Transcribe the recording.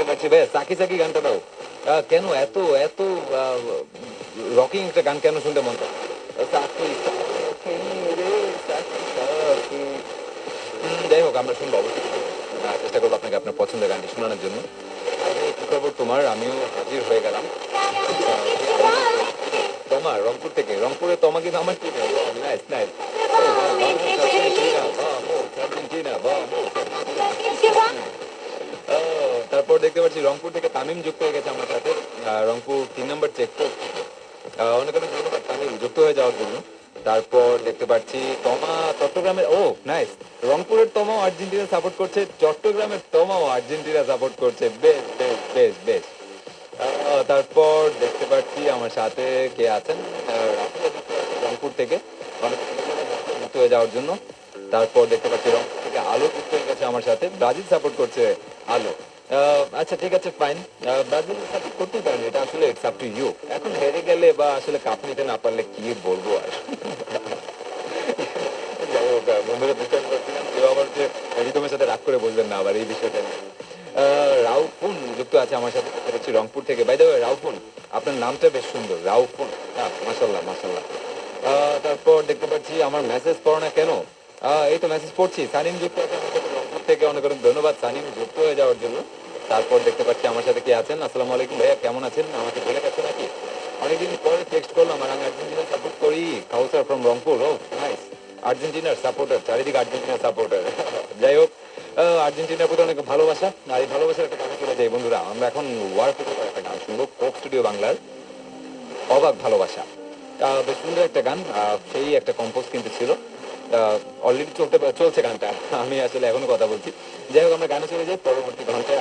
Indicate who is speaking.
Speaker 1: দেখতে পাচ্ছি ভাই সাকি সাকি গানটা দাও। কেন এত এত রকিং একটা গান কেন শুনতে মন চায়? সাকি সাকি রে সাকি সাকি। যাই হোক আমরা শুনবো অবশ্যই। চেষ্টা করবো আপনাকে আপনার পছন্দের গানটি শোনানোর জন্য। কি খবর তোমার? আমিও হাজির হয়ে গেলাম। তোমার রংপুর থেকে, রংপুরে তোমা কিন্তু আমার কি নাইস নাইস। তারপর দেখতে পাচ্ছি রংপুর থেকে তামিম যুক্ত হয়ে গেছে আমার সাথে। রংপুর 3 নম্বর চেকপোস্ট। অনেক অনেক ধন্যবাদ তামিম যুক্ত হয়ে যাওয়ার জন্য। তারপর দেখতে পাচ্ছি তমা চট্টগ্রামের, ও নাইস, রংপুরের তমাও আর্জেন্টিনা সাপোর্ট করছে, চট্টগ্রামের তমাও আর্জেন্টিনা সাপোর্ট করছে, বেশ বেশ বেশ বেশ। তারপর দেখতে পাচ্ছি আমার সাথে কে আছেন, রাফিয়া যুক্ত আছে রংপুর থেকে, অনেক যুক্ত হয়ে যাওয়ার জন্য। তারপর দেখতে পাচ্ছি রংপুর থেকে আলো যুক্ত হয়ে গেছে আমার সাথে, ব্রাজিল সাপোর্ট করছে আলো। আচ্ছা ঠিক আছে ফাইন, ব্রাজিল সাপোর্ট করতেই পারেন, এটা আসলে ইটস আপ টু ইউ। এখন হেরে গেলে বা আসলে কাপ নিতে না পারলে কি বলবো আর। যাই হোক বন্ধুরা, দুষ্টামি করছিলাম, কেউ আবার যে রিতমের সাথে রাগ করে বলবেন না আবার এই বিষয়টা নিয়ে। রাউফুন যুক্ত আছে আমার সাথে, হচ্ছে রংপুর থেকে। বাই দ্য ওয়ে রাউফুন, আপনার নামটা বেশ সুন্দর, রাউফুন। হ্যাঁ মাশাল্লাহ মাশাল্লাহ। তারপর দেখতে পাচ্ছি আমার মেসেজ পড়ো না কেন, এই তো মেসেজ পড়ছি। সানিম যুক্ত আছে আমার সাথে রংপুর থেকে, অনেক অনেক ধন্যবাদ সানিম যুক্ত হয়ে যাওয়ার জন্য। তারপর দেখতে পাচ্ছি আমার সাথে কে আছেন, আসসালামু আলাইকুম ভাইয়া, কেমন আছেন? আমাকে ভুলে গেছে নাকি? অনেকদিন পরে টেক্সট করলাম, আর আমি আর্জেন্টিনা সাপোর্ট করি, কাউসার ফ্রম রংপুর। ও নাইস, আর্জেন্টিনার সাপোর্টার, চারিদিকে আর্জেন্টিনার সাপোর্টার। যাই হোক, আর্জেন্টিনার প্রতি অনেক ভালোবাসা, আর এই ভালোবাসার একটা গানে চলে যাই বন্ধুরা। আমরা এখন ওয়ার পেপার একটা গান শুনবো, কোক স্টুডিও বাংলার অবাক ভালোবাসা। বেশ সুন্দর একটা গান, সেই একটা কম্পোজ কিন্তু ছিল, অলরেডি চলছে গানটা। আমি আসলে এখনো কথা বলছি। যাই হোক আমরা গানে চলে যাই, পরবর্তী ঘন্টায়